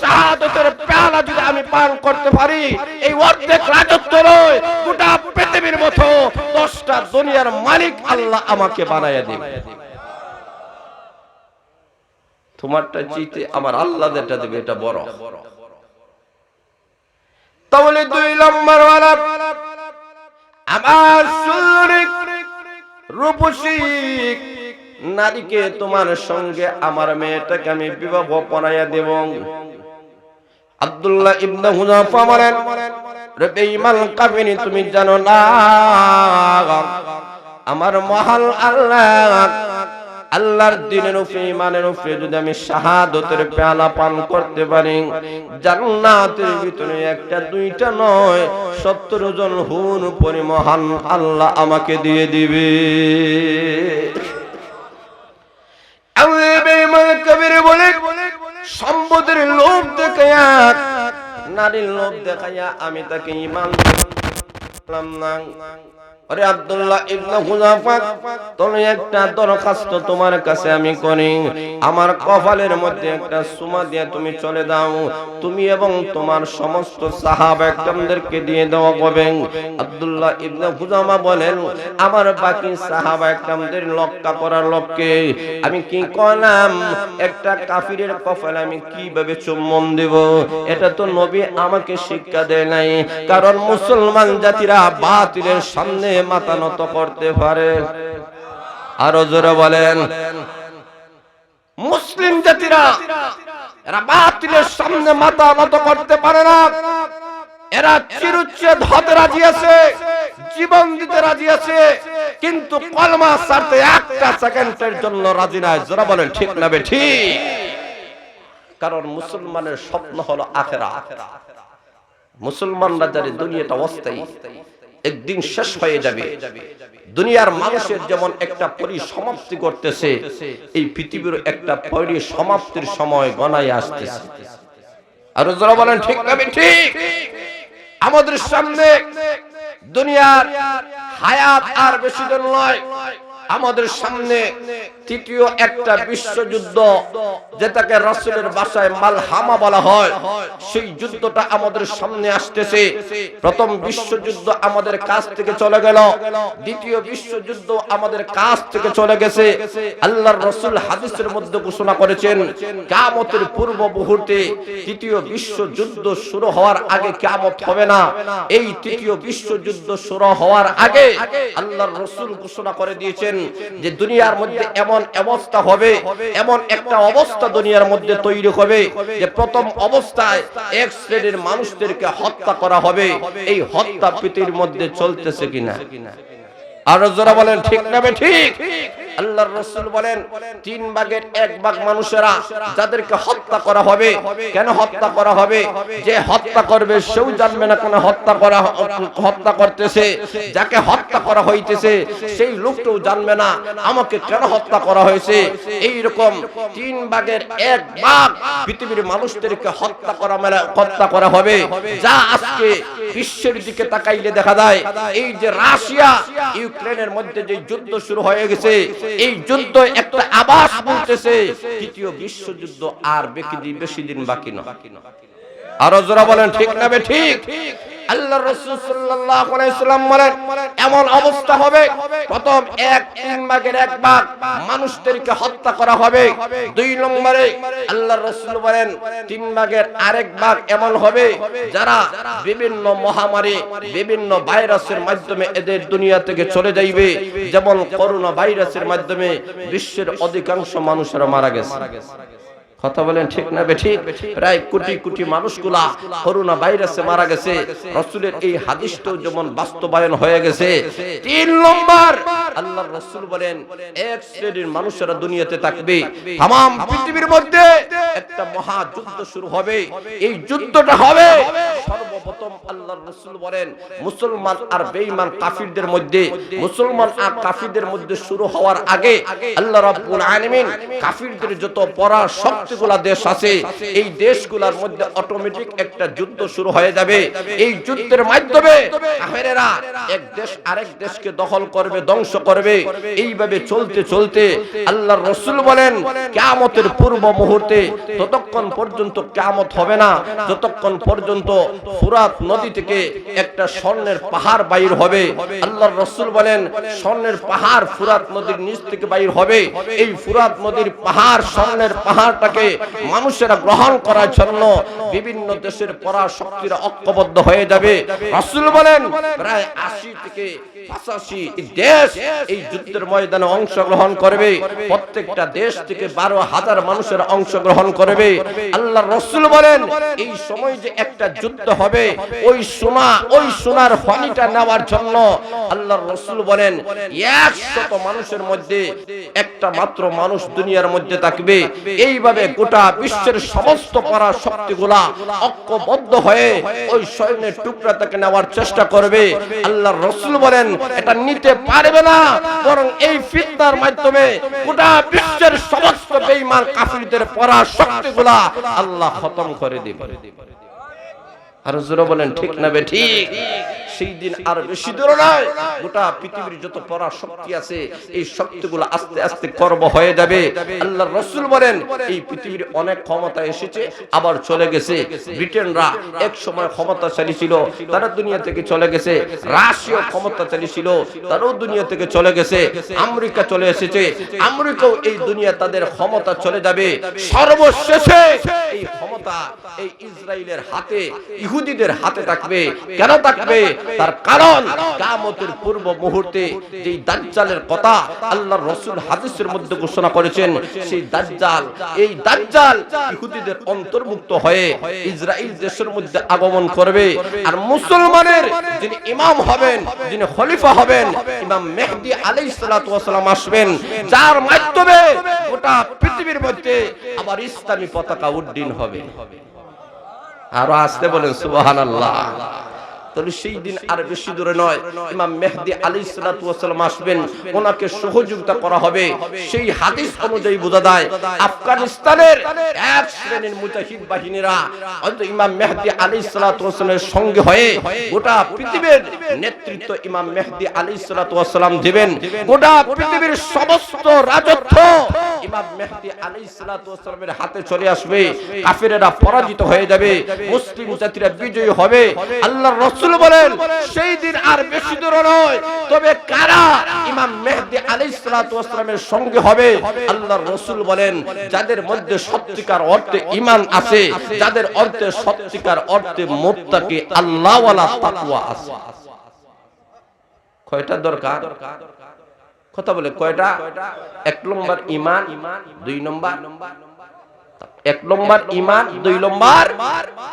শাহাদাতের পেয়ালা যদি আমি পান করতে পারি, এই অর্ধেক রাজত্ব নয়, গোটা পৃথিবীর মতো 10টা দুনিয়ার মালিক আল্লাহ আমাকে বানাইয়া দিবে। তোমারটা জিতে আমার আল্লাহ যেটা দেবে এটা বড়। তাহলে 2 নম্বর ওয়ালা আমার সুন্দরী রূপসী নারীকে তোমার সঙ্গে আমার মেয়েটাকে আমি বিবাহ পড়াইয়া দেব। আব্দুল্লাহ ইবনে হুযাফা বলেন, রে বেঈমান কাফির, তুমি জানো না আমার মহান আল্লাহর দ্বীনের উপরে, ঈমানের উপরে যদি আমি শাহাদাতের পেয়ালা পান করতে পারি, জান্নাতের ভিতরে একটা দুইটা নয় 70 জন হুর পরিমহান আল্লাহ আমাকে দিয়ে দিবে। আল্লাহ বেঈমান কাফির বলে সম্পদের লোভ দেখায়া, নারীর লোভ দেখায়া আমি তাকে ঈমান দিলাম না। আরে আব্দুল্লাহ ইবনে হুযাফা, তুমি একটা দরখাস্ত তোমার কাছে আমি করি, আমার কপালের মধ্যে একটা সুমা দিয়ে তুমি চলে দাও, তুমি এবং তোমার সমস্ত সাহাবা একদমদেরকে দিয়ে দেওয়া হবে। আব্দুল্লাহ ইবনে হুযাফা বলেন, আমার বাকি সাহাবা একদমদের লক্ষ্য করার লক্ষ্যে আমি কি করলাম, একটা কাফিরের কপালে আমি কিভাবে চুম্বন দেব, এটা তো নবী আমাকে শিক্ষা দেয় নাই। কারণ মুসলমান জাতিরা বাতিলের সামনে মাথা নত করতে পারে। আরো জোরে বলেন, মুসলিম জাতিরা এরা বাতিলের সামনে মাথা নত করতে পারে না। এরা চিরুচ্ছেদ হতে রাজি আছে, জীবন দিতে রাজি আছে, কিন্তু কলমা ছাড়তে একটা সেকেন্ডের জন্য রাজি নাই। জোরে বলেন ঠিক না বেঠিক? কারণ মুসলমানের স্বপ্ন হলো আখিরাত। মুসলমানরা জানে দুনিয়াটা অস্থায়ী, একদিন শেষ হয়ে যাবে। দুনিয়ার মানুষের যেমন একটা পরিসমাপ্তি করতেছে, এই পৃথিবীর একটা পরিসমাপ্তির সময় গণায় আসতেছে। আর যারা বলেন ঠিক না ঠিক? আমাদের সামনে দুনিয়ার হায়াত আর বেশি দিন নয়, আমাদের সামনে তৃতীয় একটা বিশ্বযুদ্ধ, যেটাকে রাসূলের ভাষায় মালহামা বলা হয়, সেই যুদ্ধটা আমাদের সামনে আসতেছে। প্রথম বিশ্বযুদ্ধ আমাদের কাছ থেকে চলে গেল, দ্বিতীয় বিশ্বযুদ্ধ আমাদের কাছ থেকে চলে গেছে। আল্লাহর রাসূল হাদিসের মধ্যে ঘোষণা করেছেন, কিয়ামতের পূর্ব মুহূর্তে তৃতীয় বিশ্বযুদ্ধ শুরু হওয়ার আগে কিয়ামত হবে না। এই তৃতীয় বিশ্বযুদ্ধ শুরু হওয়ার আগে আল্লাহর রাসূল ঘোষণা করে দিয়েছেন যে দুনিয়ার মধ্যে এমন অবস্থা হবে, এমন একটা অবস্থা দুনিয়ার মধ্যে তৈরি হবে যে প্রথম অবস্থায় এক শ্রেণীর মানুষদেরকে হত্যা করা হবে। এই হত্যা পৃথিবীর মধ্যে চলতেছে কিনা? আর যারা বলেন ঠিক না ঠিক? আল্লাহর রাসূল বলেন 3 ভাগের 1 ভাগ মানুষেরা যাদেরকে হত্যা করা হবে। কেন হত্যা করা হবে? যে হত্যা করবে সেও জানবে না কেন হত্যা করতেছে, যাকে হত্যা করা হইতেছে সেই লোকটাও জানবে না আমাকে কেন হত্যা করা হয়েছে। এই রকম 3 ভাগের 1 ভাগ পৃথিবীর মানুষদেরকে হত্যা করা হবে, যা আজকে বিশ্বের দিকে তাকাইলে দেখা যায় এই যে রাশিয়া ইউক্রেনের মধ্যে যে যুদ্ধ শুরু হয়ে গেছে, এই যুদ্ধ একটা আভাস বলতেছে তৃতীয় বিশ্বযুদ্ধ আর বেশি দিন বাকি না। আরো জোরা বলেন ঠিক না বে ঠিক? আল্লাহর রাসূল সাল্লাল্লাহু আলাইহি ওয়াসাল্লাম বলেন এমন অবস্থা হবে, প্রথম 3 ভাগের 1 ভাগ মানুষদেরকে হত্যা করা হবে। 2 নম্বরে আল্লাহর রাসূল বলেন 3 ভাগের আরেক ভাগ এমন হবে যারা বিভিন্ন মহামারী, বিভিন্ন ভাইরাসের মাধ্যমে এদের দুনিয়া থেকে চলে যাইবে, যেমন করোনা ভাইরাসের মাধ্যমে বিশ্বের অধিকাংশ মানুষেরা মারা গেছে। কথা বলেন ঠিক না বে ঠিক? প্রায় কোটি কোটি মানুষগুলা করোনা ভাইরাসে মারা গেছে। রাসূলের এই হাদিসটাও যেমন বাস্তবায়ন হয়ে গেছে। 3 নম্বর আল্লাহর রাসূল বলেন এক শ্রেণীর মানুষেরা দুনিয়াতে থাকবে, तमाम পৃথিবীর মধ্যে একটা মহা যুদ্ধ শুরু হবে। এই যুদ্ধটা হবে সর্বপ্রথম আল্লাহর রাসূল বলেন মুসলমান আর বেঈমান কাফিরদের মধ্যে, মুসলমান আর কাফিরদের মধ্যে শুরু হওয়ার আগে আল্লাহ রাব্বুল আলামিন কাফিরদের যত পরা শক্তিগুলা দেশ আছে এই দেশগুলোর মধ্যে অটোমেটিক একটা যুদ্ধ শুরু হয়ে যাবে। এই যুদ্ধের মাধ্যমে কাফেরেরা এক দেশ আরেক দেশকে দখল করবে, ধ্বংস করবে। এইভাবে চলতে চলতে আল্লাহর রাসূল বলেন কিয়ামতের পূর্ব মুহূর্তে ততক্ষণ পর্যন্ত কিয়ামত হবে না যতক্ষণ পর্যন্ত ফুরাত নদী থেকে একটা স্বর্ণের পাহাড় বাইর হবে। আল্লাহর রাসূল বলেন স্বর্ণের পাহাড় ফুরাত নদীর নিচ থেকে বাইর হবে। এই ফুরাত নদীর পাহাড়, স্বর্ণের পাহাড়টাকে মানুষেরা গ্রহণ করার জন্য বিভিন্ন দেশের পরাশক্তিরা ঐক্যবদ্ধ হয়ে যাবে। রাসূল বলেন প্রায় 80 থেকে 85 দেশ এই যুদ্ধের ময়দানে অংশগ্রহণ করবে। প্রত্যেকটা দেশ থেকে 12,000 মানুষের অংশগ্রহণ করবে। আল্লাহর রাসূল বলেন এই সময় যে একটা যুদ্ধ হবে ওই সোনার খনিটা নেওয়ার জন্য আল্লাহর রাসূল বলেন 100 মানুষের মধ্যে একটা মাত্র মানুষ দুনিয়ার মধ্যে থাকবে। এইভাবে গোটা বিশ্বের সমস্ত পরাশক্তিগুলা ঐক্যবদ্ধ হয়ে ওই স্বর্ণের টুকরাটাকে নেওয়ার চেষ্টা করবে। আল্লাহর রাসূল বলেন এটা নিতে পারবে না, বরং এই ফিতনার মাধ্যমে গোটা বিশ্বের সমস্ত বেঈমান কাফিরদের পরাশক্তিগুলা আল্লাহ খতম করে দিবে। আর জোরে বলেন ঠিক না বে ঠিক? সেই দিন আর বেশি দূর নয়, গোটা পৃথিবীর যত পরাশক্তি আছে এই শক্তিগুলো আস্তে আস্তে কর্ম হয়ে যাবে। আল্লাহর রাসূল বলেন এই পৃথিবীর অনেক ক্ষমতা এসেছে আবার চলে গেছে। ব্রিটেনরা এক সময় ক্ষমতাশালী ছিল, তারা দুনিয়া থেকে চলে গেছে। রাশিয়া ক্ষমতাশালী ছিল, তারাও দুনিয়া থেকে চলে গেছে। আমেরিকা চলে এসেছে, আমেরিকাও এই দুনিয়া তাদের ক্ষমতা চলে যাবে। সর্বশেষে এই ক্ষমতা এই ইসরায়েলের হাতে, ইহুদিদের হাতে থাকবে। কেন থাকবে? তার কারণ কিয়ামতের পূর্ব মুহূর্তে যেই দাজ্জালের কথা আল্লাহর রাসূল হাদিসের মধ্যে ঘোষণা করেছেন, সেই দাজ্জাল, এই দাজ্জাল ইহুদিদের অন্তর্ভুক্ত হয়ে ইসরায়েল দেশের মধ্যে আগমন করবে। আর মুসলমানের যিনি ইমাম হবেন, যিনি খলিফা হবেন, ইমাম মেহদী আলাইহিস সালাতু ওয়াস সালাম আসবেন, যার মাধ্যমে গোটা পৃথিবীর মধ্যে আবার ইসলামী পতাকা উড্ডীন হবে। আর আসতে বলেন সুবহানাল্লাহ। তাহলে সেই দিন আর বেশি দূরে নয়, ইমাম মেহদী আলাইহিস সালাতু ওয়াস সালাম আসবেন, ওনাকে সহযোগিতা করা হবে। সেই হাদিস অনুযায়ী বোঝা যায় আফগানিস্তানের এক শ্রেণীর মুজাহিদ বাহিনীরা হযরত ইমাম মেহদী আলাইহিস সালাতু ওয়াস সালামের সঙ্গে হয়ে গোটা পৃথিবীর নেতৃত্ব ইমাম মেহদী আলাইহিস সালাতু ওয়াস সালাম দিবেন। গোটা পৃথিবীর সমস্ত রাজত্ব ইমাম মেহদী আলাইহিস সালাতু ওয়াস সালামের হাতে চলে আসবে। কাফিরেরা পরাজিত হয়ে যাবে, মুসলিম জাতিরা বিজয়ী হবে। আল্লাহর রাসূল বলেন সেই দিন আর বেশি দূর নয়, তবে কারা ইমাম মেহদী আলাইহিস সালাতু ওয়াস সালামের সঙ্গে হবে? আল্লাহর রাসূল বলেন যাদের মধ্যে সত্যিকার অর্থে ঈমান আছে, যাদের অর্থে সত্যিকার অর্থে মুত্তাকি আল্লাহওয়ালা তাকওয়া আছে। কয়টা দরকার? কথা বলে কয়টা? 1 নম্বর ঈমান, 2 নম্বর 1 নম্বর ঈমান, 2 নম্বর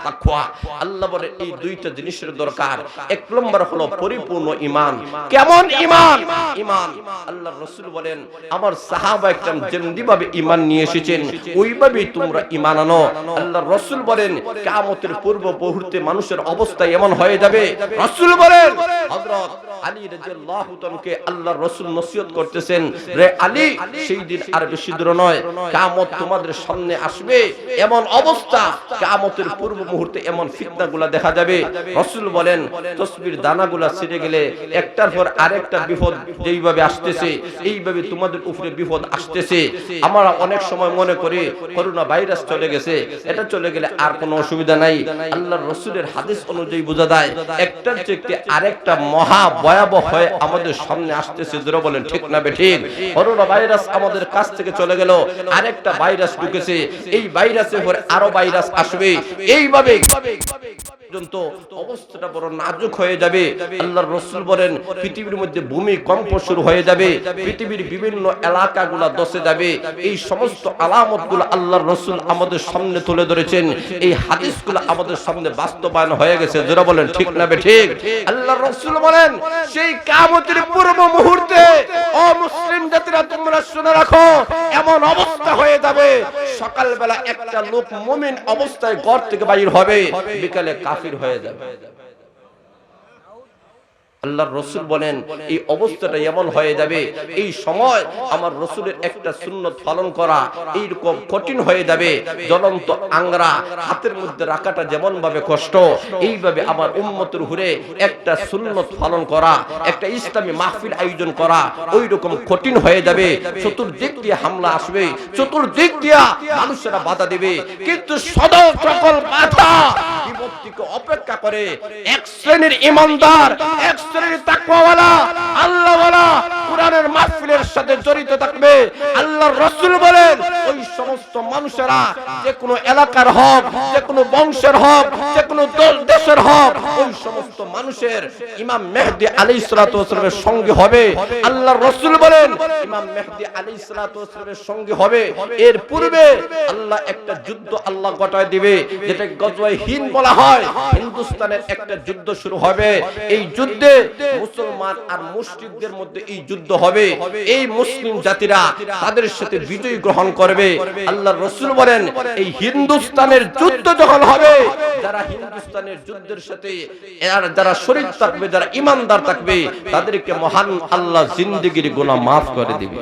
তাকওয়া। আল্লাহ বলে এই দুইটা জিনিসের দরকার। 1 নম্বর হলো পরিপূর্ণ ঈমান। কেমন ঈমান? ঈমান আল্লাহর রাসূল বলেন আমার সাহাবা একদম যেমনিভাবে ঈমান নিয়ে এসেছেন ওইভাবেই তোমরা ঈমান আনো। আল্লাহর রাসূল বলেন কিয়ামতের পূর্ব মুহূর্তে মানুষের অবস্থা এমন হয়ে যাবে, রাসূল বলেন হযরত আলী রাদিয়াল্লাহু তাআলাকে আল্লাহর রাসূল নসিহত করতেছেন, রে আলী সেই দিন আর বেশি দূর নয়, কিয়ামত তোমাদের সামনে আসবে, এমন অবস্থা কিয়ামতের পূর্ব মুহূর্তে এমন ফিতনাগুলো দেখা যাবে। রাসূল বলেন তসবির দানাগুলো ছিঁড়ে গেলে একটার পর আরেকটা বিপদ যেইভাবে আসতেছে এইভাবে তোমাদের উপরে বিপদ আসতেছে। আমরা অনেক সময় মনে করি করোনা ভাইরাস চলে গেছে, এটা চলে গেলে আর কোনো অসুবিধা নাই। আল্লাহর রাসূলের হাদিস অনুযায়ী বোঝা যায় একটার চেয়ে আরেকটা মহা ভয়াবহ হয়ে আমাদের সামনে আসতেছে। যারা বলেন ঠিক না বেঠিক? করোনা ভাইরাস আমাদের কাছ থেকে চলে গেল, আরেকটা ভাইরাস ঢুকেছে, এই ভাইরাসের পরে আরো ভাইরাস আসবে, এইভাবে পর্যন্ত অবস্থাটা বড় নাজুক হয়ে যাবে। আল্লাহর রাসূল বলেন পৃথিবীর মধ্যে ভূমিকম্প শুরু হয়ে যাবে, পৃথিবীর বিভিন্ন এলাকাগুলো ধসে যাবে। এই সমস্ত আলামতগুলো আল্লাহর রাসূল আমাদের সামনে তুলে ধরেছেন, এই হাদিসগুলো আমাদের সামনে বাস্তবায়ন হয়ে গেছে। যারা বলেন ঠিক না বেঠিক? আল্লাহর রাসূল বলেন সেই কিয়ামতের পূর্ব মুহূর্তে ও মুসলিম জাতিরা তোমরা শুনে রাখো, এমন অবস্থা হয়ে যাবে সকালবেলা একটা লোক মুমিন অবস্থায় ঘর থেকে বাইর হবে, বিকালে কাফির হয়ে যাবে। আল্লাহর রাসূল বলেন এই অবস্থাটা এমন হয়ে যাবে, এই সময় আমার রাসূলের একটা সুন্নাত পালন করা এইরকম কঠিন হয়ে যাবে। জ্বলন্ত আংরা হাতের মধ্যে রাখাটা যেমন ভাবে কষ্ট, এইভাবে আমার উম্মতের উপরে একটা সুন্নাত পালন করা, একটা ইসলামী মাহফিল আয়োজন করা ওই রকম কঠিন হয়ে যাবে। চতুর্দিক দিয়ে হামলা আসবে, চতুর্দিক দিয়ে মানুষেরা বাধা দেবে, কিন্তু সকল বাধা বিপত্তিকে অপেক্ষা করে এক শ্রেণীর ঈমানদার, এক শ্রেণীর তাকওয়াওয়ালা, আল্লাহওয়ালা কোরআনের মাহফিলের সাথে জড়িত থাকবে। আল্লাহর রাসূল বলেন ওই সমস্ত মানুষেরা যে কোনো এলাকার হোক, যে কোনো বংশের হোক, যে কোনো দেশের হোক, ওই সমস্ত মানুষের ইমাম মেহদী আলাইহিস সালাতু ওয়াস সালামের সঙ্গে হবে। আল্লাহর রাসূল বলেন ইমাম মেহদী আলাইহিস সালাতু ওয়াস সালামের সঙ্গে হবে। এর পূর্বে আল্লাহ একটা যুদ্ধ আল্লাহ ঘটায় দিবে, যেটা গজওয়ায়ে হিন্দ বলা হয়। হিন্দুস্তানের একটা যুদ্ধ শুরু হবে, এই যুদ্ধে মুসলমান আর মুশরিকদের মধ্যে এই যুদ্ধ হবে। এই মুসলিম জাতিরা তাদের সাথে বিজয় গ্রহণ করবে। আল্লাহর রাসূল বলেন এই হিন্দুস্তানের যুদ্ধ যখন হবে, যারা হিন্দুস্তানের যুদ্ধের সাথে যারা শরীক থাকবে, যারা ঈমানদার থাকবে, তাদেরকে মহান আল্লাহ জিন্দেগীর গুনাহ মাফ করে দিবে।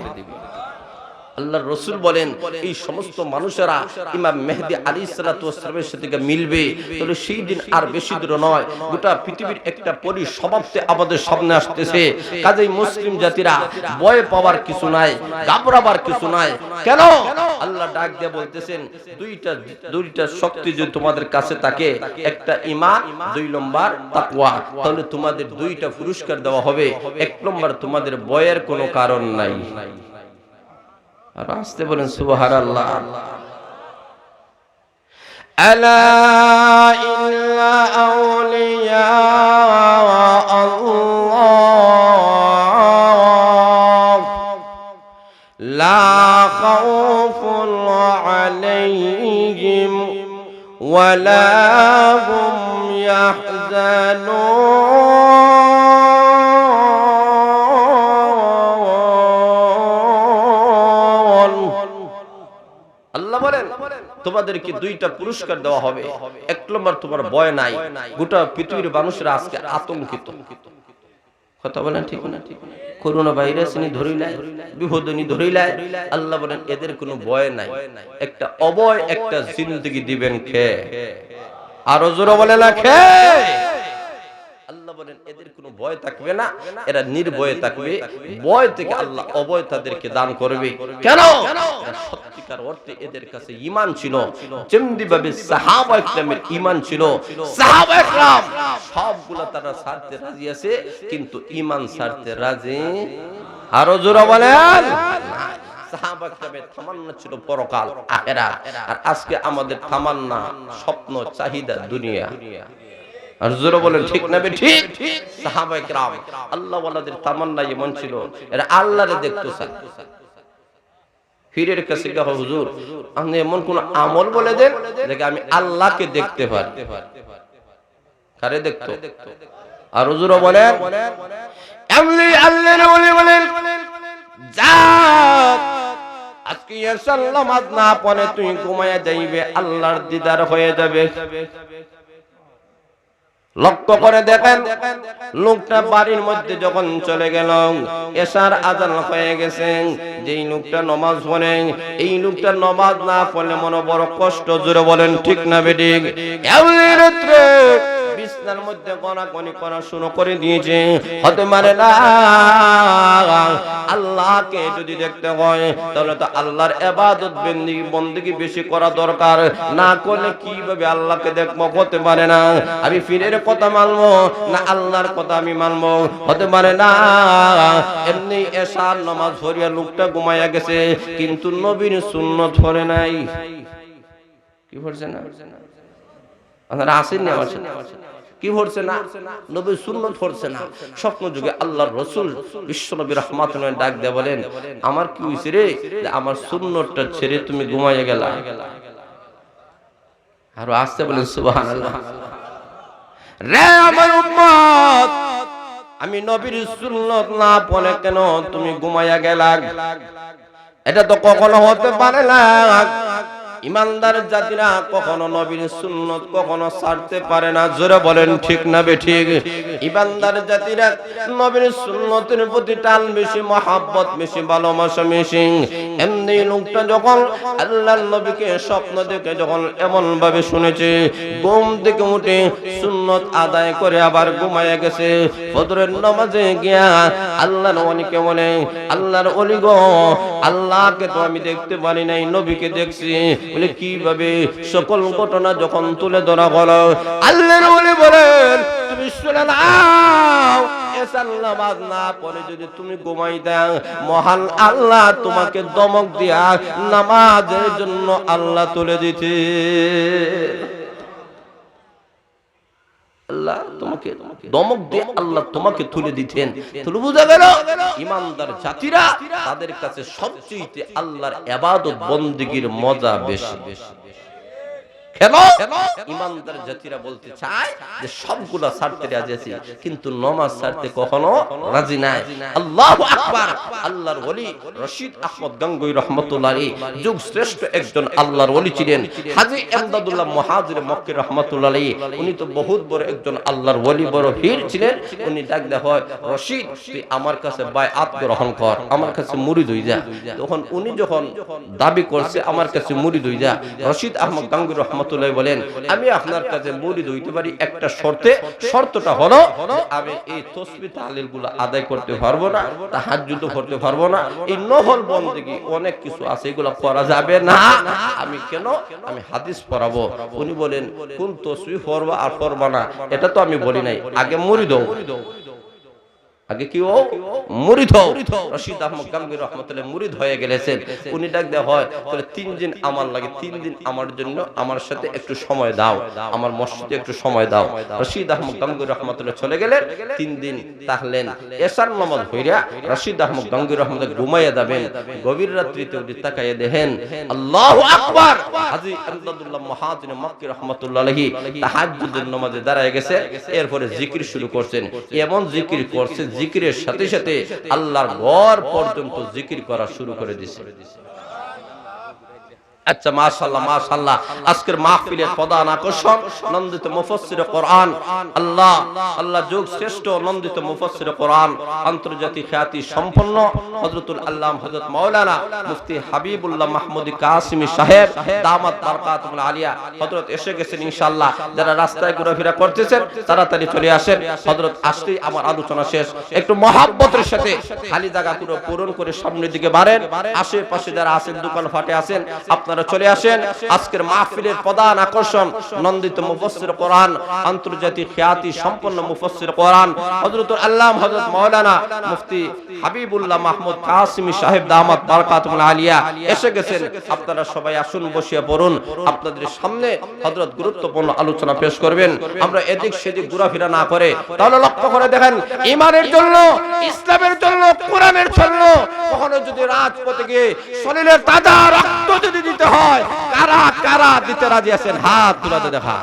আল্লাহর রাসূল বলেন এই সমস্ত মানুষেরা ইমাম মেহদী আলাইহিস সালাতু ওয়াস সালামের সাথে মিলবে। তাহলে সেই দিন আর বেশি দূর নয়, গোটা পৃথিবীর একটা পরিসমাপ্তি আমাদের সামনে আসতেছে। কাজেই মুসলিম জাতিরা ভয় পাওয়ার কিছু নাই, ঘাবড়াবার কিছু নাই। কেন? আল্লাহ ডাক দিয়ে বলতেছেন দুইটা শক্তি যদি তোমাদের কাছে থাকে, একটা ঈমান, দুই নম্বর তাকওয়া, তাহলে তোমাদের দুইটা পুরস্কার দেওয়া হবে। এক নম্বর তোমাদের ভয়ের কোনো কারণ নাই। আর আসতে বলেন সুবহানাল্লাহ। আলা ইন্না আউলিয়া আল্লাহ লা খাউফুন আলাইহিম ওয়া লা হুম ইয়াহজানুন। তোমাদেরকে দুইটা পুরস্কার দেওয়া হবে। এক নম্বর তোমার ভয় নাই, গোটা পৃথিবীর মানুষরা আজকে আতঙ্কিত। কথা বলেন ঠিক না? করোনা ভাইরাস নি ধরিলাই, বিপদ নি ধরিলাই, আল্লাহ বলেন এদের কোনো ভয় নাই। একটা অভয় একটা জিন্দেগি দিবেন কে? আরো জোরে বলে না কে? আল্লাহ বলেন এদের কোনো ভয় থাকবে না, এরা নির্ভয়ে থাকবে। ভয় থেকে আল্লাহ অভয় তাদেরকে দান করবে। কেন? সত্যিকার অর্থে এদের কাছে ঈমান ছিল, যেমনি ভাবে সাহাবায়ে কেরামের ঈমান ছিল। সাহাবায়ে কেরাম সবগুলা তারা ছাড়তে রাজি আছে, কিন্তু ঈমান ছাড়তে রাজি। আরো জোরে বলেন। সাহাবায়ে কেরামের তামান্না ছিল পরকাল, আখিরাত। আর আজকে আমাদের তামান্না, স্বপ্ন, চাহিদা দুনিয়া। আর জোরে বলেন ঠিক না বেঠিক? সাহাবায়ে কেরাম আল্লাহ ওয়ালাদের তামান্না এমন ছিল, এরা আল্লাহরে দেখতে চায়। পীরের কাছে গিয়ে হুজুর আপনি এমন কোন আমল বলে দেন যে আমি আল্লাহকে দেখতে পারি। কারে দেখতো? আর হুজুর বলেন এমনি আল্লাহর ওলি বলেন যা আজকে এসার নামাজ না পড়ে তুই ঘুমায়া যাইবে, আল্লাহর দিদার হয়ে যাবে। লক্ষ্য করে দেখেন লোকটা বাড়ির মধ্যে যখন চলে গেল, এশার আযান হয়ে গেছে, যেই লোকটা নামাজ পড়ে এই লোকটা নামাজ না পড়লে মনে বড় কষ্ট, জোরে বলেন ঠিক না বেঠিক? এমনি রাত্রে বিছনার মধ্যে কোনাকুনি করা শুরু করে দিয়েছে। হতে পারে না, আল্লাহকে যদি দেখতে হয় তাহলে তো আল্লাহর ইবাদত বندگی বেশি করা দরকার, না করলে কিভাবে আল্লাহকে দেখবো? হতে পারে না আমি পীরের কথা মানবো না আল্লাহর কথা আমি মানবো? হতে পারে না। এমনি এশার নামাজ পড়িয়া লোকটা ঘুমাইয়া গেছে, কিন্তু নবীর সুন্নত পড়ে নাই। কি পড়ছে না? আপনারা আসেন না? কি পড়ছে না? নবীর সুন্নত পড়ছে না। স্বপ্ন যুগে আল্লাহর রাসূল বিশ্বনবী রাহমাতুল আলাইহি ডাক দিয়ে বলেন, আমার কি হইছে রে, আমার সুন্নতটা ছেড়ে তুমি ঘুমাইয়া গেলা? আর আসতে বলেন সুবহানাল্লাহ। রে আমার উম্মত, আমি নবীর সুন্নত না পড়ে কেন তুমি ঘুমাইয়া গেলা? এটা তো কখনো হতে পারে না। ইমানদার জাতিরা কখনো নবীর সুন্নত কখনো ছাড়তে পারে না, জোরে বলেন ঠিক না বেঠিক? ইমানদার জাতিরা নবীর সুন্নতের প্রতি টান বেশি, মহব্বত বেশি, ভালোবাসা বেশি। এমনি লোকটা যখন আল্লাহর নবীকে স্বপ্ন দেখে যখন এমন ভাবে শুনেছে, ঘুম থেকে উঠে সুন্নত আদায় করে আবার ঘুমাইয়া গেছে। ফজরের নামাজে গিয়া আল্লাহর ওলিকে বলে, আল্লাহর ওলি গো, আল্লাহকে তো আমি দেখতে পারি নাই, নবীকে দেখছি। বলে কিভাবে? সকল ঘটনা যখন তুলে ধরা হলো, আল্লাহর ওলি বলেন, তুমি শুনে নাও, এশার নামাজ না পড়ে যদি তুমি ঘুমাইতা, মহান আল্লাহ তোমাকে দমক দিয়া নামাজের জন্য আল্লাহ তুলে দিতে। আল্লাহ তোমাকে দমক দিয়ে আল্লাহ তোমাকে তুলে দিতেন। তাহলে বোঝা গেল ইমানদার জাতিরা তাদের কাছে সবচেয়ে আল্লাহর ইবাদত বندگির মজা বেশি। কেন? ইমানদার জাতিরা বলতে চায় যে সবগুলা ছাড়তে রাজি আছি, কিন্তু নামাজ ছাড়তে কখনো রাজি নাই। আল্লাহু আকবার। আল্লাহর ওলি রশিদ আহমদ গঙ্গোই রাহমাতুল্লাহ আলাইহি যুগ শ্রেষ্ঠ একজন আল্লাহর ওলি ছিলেন। হাজী ইমদাদুল্লাহ মুহাজির মক্কি রাহমাতুল্লাহ আলাইহি, উনি তো বহুত বড় একজন আল্লাহর ওলি, বড় পীর ছিলেন। উনি ডাক দেয়া হয়, রশিদ তুই আমার কাছে বায়আত গ্রহণ কর, আমার কাছে মুরিদ হই যা। তখন উনি যখন দাবি করছে আমার কাছে মুরিদ হই যা, রশিদ আহমদ গঙ্গোই রাহমাতুল্লাহ বলেন, আমি আপনার কাছে মুরিদ হইতে পারি একটা শর্তে। শর্তটা হলো আমি এই তাসবিহ তাহলিলগুলো আদায় করতে পারবো না, তাহাজ্জুদ করতে পারবো না, এই নফল বندگی অনেক কিছু আছে এগুলো করা যাবে না। আমি কেন? আমি হাদিস পড়াবো। উনি বলেন, কোন তাসবিহ পড়বা আর পড়বা না এটা তো আমি বলি নাই, আগে মুরিদ হও। আগে কি ও মুরিদ হও। রশিদ আহমদ গঙ্গোই রাহমাতুল্লাহ মুরিদ হয়ে গেলেন। উনি ডাক দেয়া হয়, তাহলে 3 দিন আমার লাগে, 3 দিন আমার জন্য আমার সাথে একটু সময় দাও, আমার মসজিদে একটু সময় দাও। রশিদ আহমদ গঙ্গোই রাহমাতুল্লাহ চলে গেলেন। 3 দিন থাকলেন। এশার নামাজ হইরা রশিদ আহমদ গঙ্গোই রাহমাতুল্লাহ ঘুমাইয়া যাবেন। গভীর রাত্রিতে উঠে তাকাইয়া দেখেন, আল্লাহু আকবার, হাজী ইমদাদুল্লাহ মুহাজির মক্কি রাহমাতুল্লাহ আলাইহি তাহাজ্জুদের নামাজে দাঁড়ায় গেছে। এরপরে জিকির শুরু করছেন। এমন জিকির করছে, জিকিরের সাথে সাথে আল্লাহর ঘর পর্যন্ত জিকির করা শুরু করে দিয়েছে। আচ্ছা, মাশাআল্লাহ মাশাআল্লাহ। আজকের মাহফিলের প্রধান আকর্ষণ নন্দিত মুফাসসির কোরআন, আল্লাহ যুগ শ্রেষ্ঠ নন্দিত মুফাসসির কোরআন, আন্তর্জাতিক খ্যাতি সম্পন্ন হযরতুল আল্লামা হযরত মাওলানা মুফতি হাবিবুল্লাহ মাহমুদী কাসিমি সাহেব দামাত বারকাতুল আলিয়া হযরত এসে গেছেন ইনশাআল্লাহ। যারা রাস্তায় ঘোরাফেরা করতেছেন তাড়াতাড়ি চলে আসেন। হযরত আসলেই আমার আলোচনা শেষ। একটু মহব্বতের সাথে খালি জায়গাগুলো পূরণ করে সামনের দিকে বাড়েন। আশেপাশে যারা আছেন, দোকান ফাটে আছেন, আপনারা চলে আসেন। আজকের মাহফিলের প্রধান আকর্ষণ নন্দিত মুফাসসির কোরআন, আন্তর্জাতিক খ্যাতি সম্পন্ন মুফাসসির কোরআন হযরতুল আল্লামা হযরত মাওলানা মুফতি হাবিবুল্লাহ মাহমুদ কাসিমি সাহেব দামাত বারকাতুল আলিয়া এসে গেছেন। আপনারা সবাই আসুন, বসিয়া পড়ুন। আপনাদের সামনে হযরত গুরুত্বপূর্ণ আলোচনা পেশ করবেন। আমরা এদিক সেদিক ঘোরাফেরা না করে তাহলে লক্ষ্য করে দেখেন, ঈমানের জন্য, ইসলামের জন্য, কোরআনের জন্য কখনো যদি রাজপথে গিয়ে শরীরের তাজা রক্ত যদি দিতে হয়, কারা কারা দিতে রাজি আছেন? হাত তুলে দেখা।